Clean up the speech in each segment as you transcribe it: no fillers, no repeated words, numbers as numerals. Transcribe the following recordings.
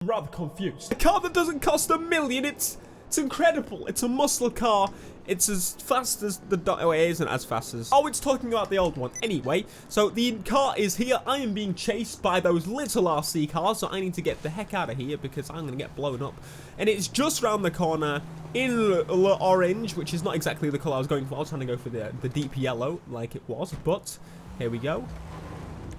I'm rather confused. A car that doesn't cost $1 million, it's incredible. It's a muscle car. It's as fast as the... Oh, it isn't as fast as... Oh, it's talking about the old one. Anyway, so the car is here. I am being chased by those little RC cars, so I need to get the heck out of here because I'm going to get blown up. And it's just round the corner in orange, which is not exactly the color I was going for. I was trying to go for the deep yellow like it was, but here we go.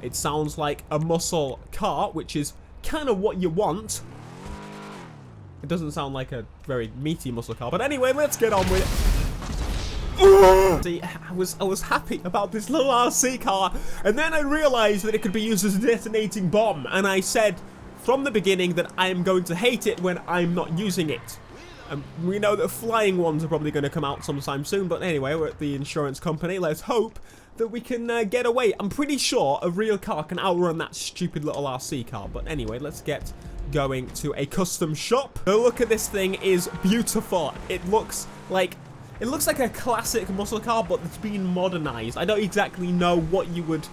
It sounds like a muscle car, which is kind of what you want. It doesn't sound like a very meaty muscle car, but anyway, let's get on with it. See, I was happy about this little RC car, and then I realized that it could be used as a detonating bomb, and I said from the beginning that I am going to hate it when I'm not using it. We know that flying ones are probably going to come out sometime soon, but anyway, we're at the insurance company. Let's hope that we can get away. I'm pretty sure a real car can outrun that stupid little RC car, but anyway, let's get going to a custom shop. The look of this thing is beautiful. It looks like a classic muscle car, but it's been modernized. I don't exactly know what you would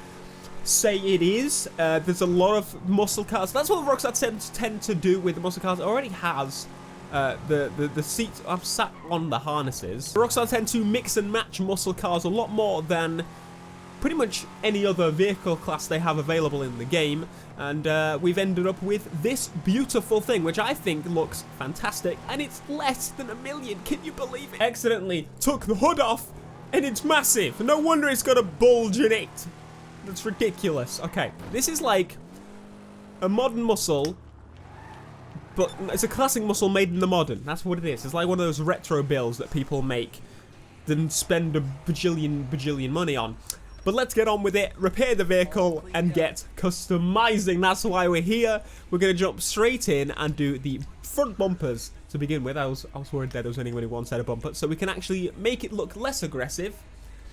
say it is. There's a lot of muscle cars. That's what Rockstar tend to do with the muscle cars. It already has the seats. I'm sat on the harnesses. Rockstar tend to mix and match muscle cars a lot more than pretty much any other vehicle class they have available in the game, and we've ended up with this beautiful thing, which I think looks fantastic, and it's less than $1 million. Can you believe it? Accidentally took the hood off, and it's massive. No wonder it's got a bulge in it. That's ridiculous. Okay, this is like a modern muscle, but it's a classic muscle made in the modern. That's what it is. It's like one of those retro builds that people make, then spend a bajillion money on. But let's get on with it, repair the vehicle, and get customizing. That's why we're here. We're going to jump straight in and do the front bumpers to begin with. I was worried that there was only one set of bumpers, so we can actually make it look less aggressive.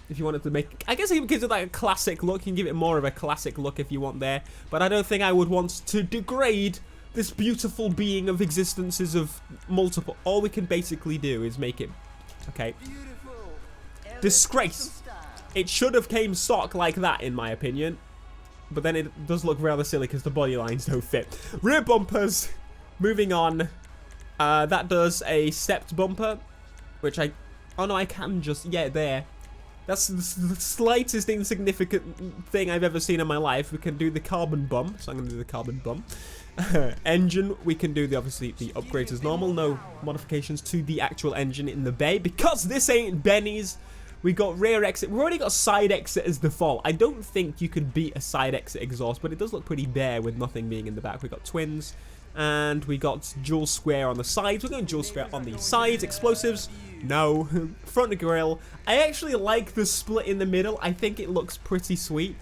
If you wanted to make... I guess it gives it like a classic look. You can give it more of a classic look if you want there. But I don't think I would want to degrade this beautiful being of existences of multiple... All we can basically do is make it... Okay. Disgrace. It should have came stock like that, in my opinion. But then it does look rather silly because the body lines don't fit. Rear bumpers. Moving on. That does a stepped bumper. Which I... Oh no, I can just... Yeah, there. That's the slightest insignificant thing I've ever seen in my life. We can do the carbon bump. So I'm going to do the carbon bump. Engine. We can do obviously the upgrades as normal. No modifications to the actual engine in the bay. Because this ain't Benny's. We got rear exit. We've already got side exit as default. I don't think you could beat a side exit exhaust, but it does look pretty bare with nothing being in the back. We got twins, and we got dual square on the sides. We're going dual square on the sides. Explosives, no. Front grille. I actually like the split in the middle. I think it looks pretty sweet.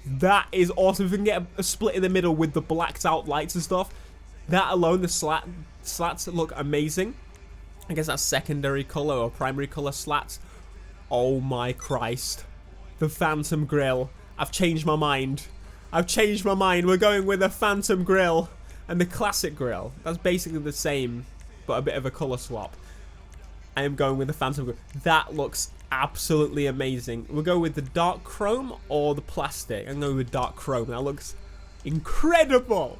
That is awesome. If we can get a split in the middle with the blacked out lights and stuff, that alone, the slats look amazing. I guess that's secondary color or primary color slats. Oh my Christ. The Phantom Grille. I've changed my mind. We're going with the Phantom Grille and the Classic Grille. That's basically the same, but a bit of a color swap. I am going with the Phantom Grille. That looks absolutely amazing. We'll go with the dark chrome or the plastic. I'm going with dark chrome. That looks incredible.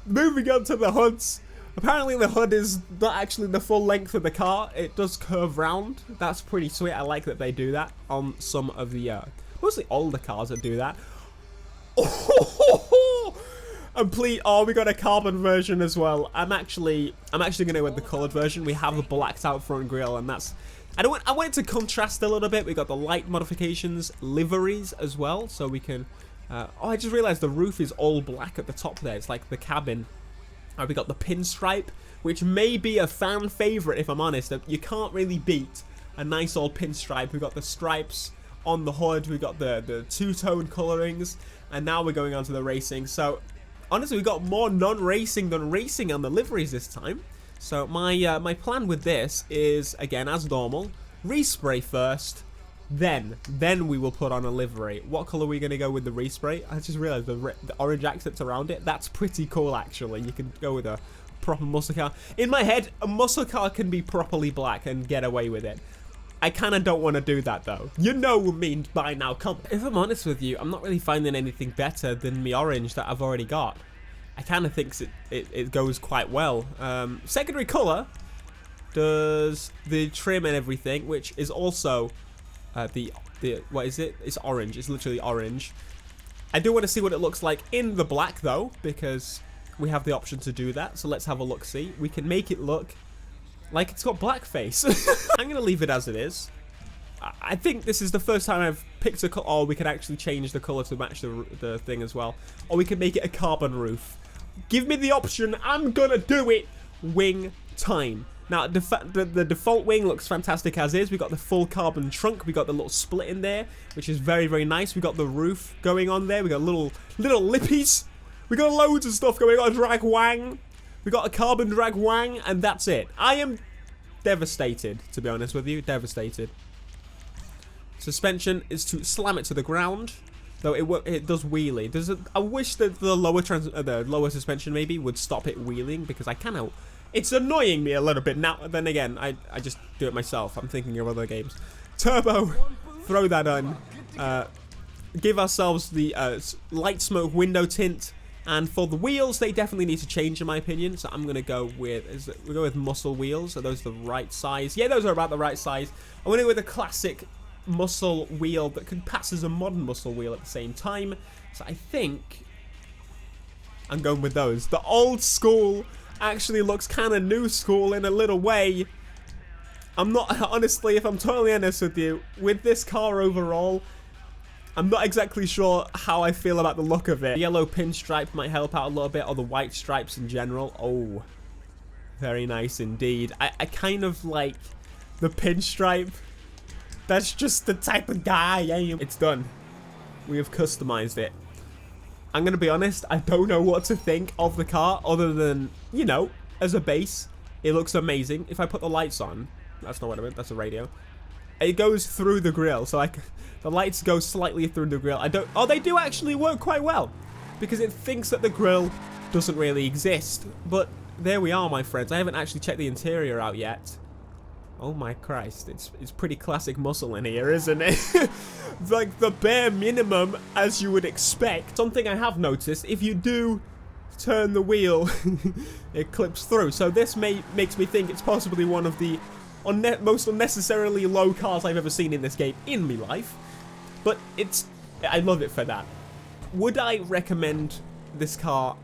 Moving on to the hoods. Apparently the hood is not actually the full length of the car. It does curve round. That's pretty sweet. I like that they do that on some of the mostly older cars that do that. And please, oh, we got a carbon version as well. I'm actually going to go with the colored version. We have a blacked out front grille, and that's... I want it to contrast a little bit. We got the light modifications, liveries as well, so we can... oh, I just realized the roof is all black at the top there. It's like the cabin. We got the pinstripe, which may be a fan favorite, if I'm honest. You can't really beat a nice old pinstripe. We got the stripes on the hood. We got the two-tone colorings, and now we're going on to the racing. So, honestly, we got more non-racing than racing on the liveries this time. So, my plan with this is, again, as normal, respray first. Then we will put on a livery. What color are we going to go with the respray? I just realized the orange accents around it. That's pretty cool, actually. You can go with a proper muscle car. In my head, a muscle car can be properly black and get away with it. I kind of don't want to do that, though. You know me by now. Come. If I'm honest with you, I'm not really finding anything better than the orange that I've already got. I kind of think it goes quite well. Secondary color does the trim and everything, which is also the what is it? It's orange. It's literally orange. I do want to see what it looks like in the black though, because we have the option to do that. So let's have a look. See, we can make it look like it's got blackface. I'm gonna leave it as it is. I think this is the first time I've picked a color. Or we can actually change the color to match the thing as well. Or we can make it a carbon roof. Give me the option. I'm gonna do it. Wing time. Now, the default wing looks fantastic as is. We got the full carbon trunk. We got the little split in there, which is very, very nice. We got the roof going on there. We got little lippies. We got loads of stuff going on. Drag wang. We got a carbon drag wang, and that's it. I am devastated, to be honest with you. Devastated. Suspension is to slam it to the ground, though it does wheelie. I wish that the lower suspension maybe would stop it wheeling, because I cannot. It's annoying me a little bit. Now, then again, I just do it myself. I'm thinking of other games. Turbo, throw that on. Give ourselves the light smoke window tint. And for the wheels, they definitely need to change in my opinion. So I'm gonna go with muscle wheels. Are those the right size? Yeah, those are about the right size. I'm gonna go with a classic muscle wheel that could pass as a modern muscle wheel at the same time. So I think I'm going with those. The old school actually looks kind of new school in a little way. I'm not, honestly, if I'm totally honest with you, with this car overall, I'm not exactly sure how I feel about the look of it. The yellow pinstripe might help out a little bit, or the white stripes in general. Oh, very nice indeed. I kind of like the pinstripe. That's just the type of guy I am. It's done. We have customized it. I'm going to be honest, I don't know what to think of the car other than, you know, as a base, it looks amazing. If I put the lights on, that's not what I meant, that's a radio. It goes through the grill, so the lights go slightly through the grill. Oh, they do actually work quite well, because it thinks that the grill doesn't really exist. But there we are, my friends. I haven't actually checked the interior out yet. Oh my Christ, it's pretty classic muscle in here, isn't it? Like the bare minimum, as you would expect. Something I have noticed, if you do turn the wheel, it clips through. So this makes me think it's possibly one of the most unnecessarily low cars I've ever seen in this game in my life. But I love it for that. Would I recommend this car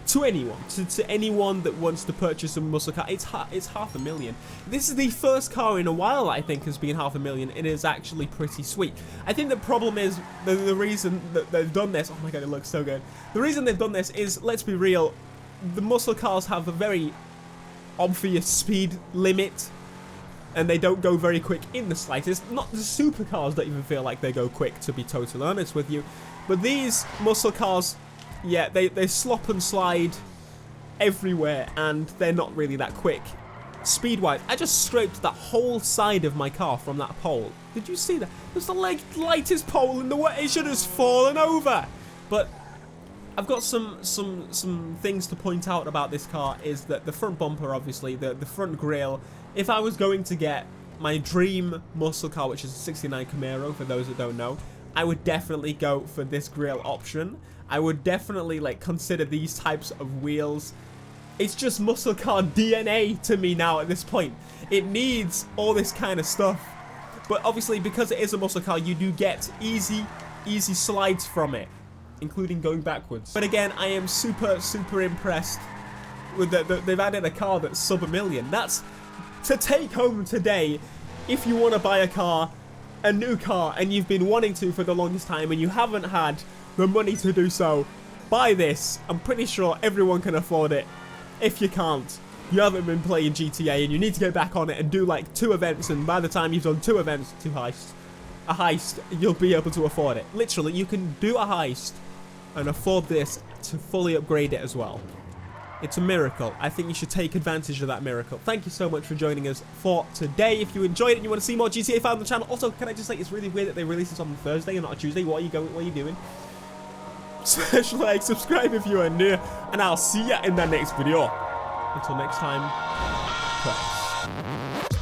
to anyone, to anyone that wants to purchase a muscle car? It's $500,000. This is the first car in a while that I think has been $500,000. It is actually pretty sweet. I think the problem is the reason that they've done this. Oh my god, it looks so good. The reason they've done this is, let's be real, the muscle cars have a very obvious speed limit, and they don't go very quick in the slightest. Not the supercars don't even feel like they go quick, to be totally honest with you. But these muscle cars, yeah, they slop and slide everywhere, and they're not really that quick. Speed-wise, I just scraped that whole side of my car from that pole. Did you see that? It was the lightest pole in the way. It should have fallen over. But I've got some things to point out about this car. Is that the front bumper, obviously, the front grille. If I was going to get my dream muscle car, which is a 69 Camaro, for those that don't know, I would definitely go for this grille option. I would definitely consider these types of wheels. It's just muscle car DNA to me now at this point. It needs all this kind of stuff. But obviously, because it is a muscle car, you do get easy slides from it, including going backwards. But again, I am super impressed with they've added a car that's sub $1 million. That's to take home today if you want to buy a new car, and you've been wanting to for the longest time, and you haven't had the money to do so. Buy this. I'm pretty sure everyone can afford it. If you can't, you haven't been playing GTA, and you need to get back on it and do 2 events, and by the time you've done 2 events, a heist, you'll be able to afford it. Literally, you can do a heist and afford this to fully upgrade it as well. It's a miracle. I think you should take advantage of that miracle. Thank you so much for joining us for today. If you enjoyed it and you want to see more GTA 5 on the channel, also, can I just say, it's really weird that they release this on Thursday and not a Tuesday. What are you doing? Smash like, subscribe if you are new, and I'll see you in the next video. Until next time, peace.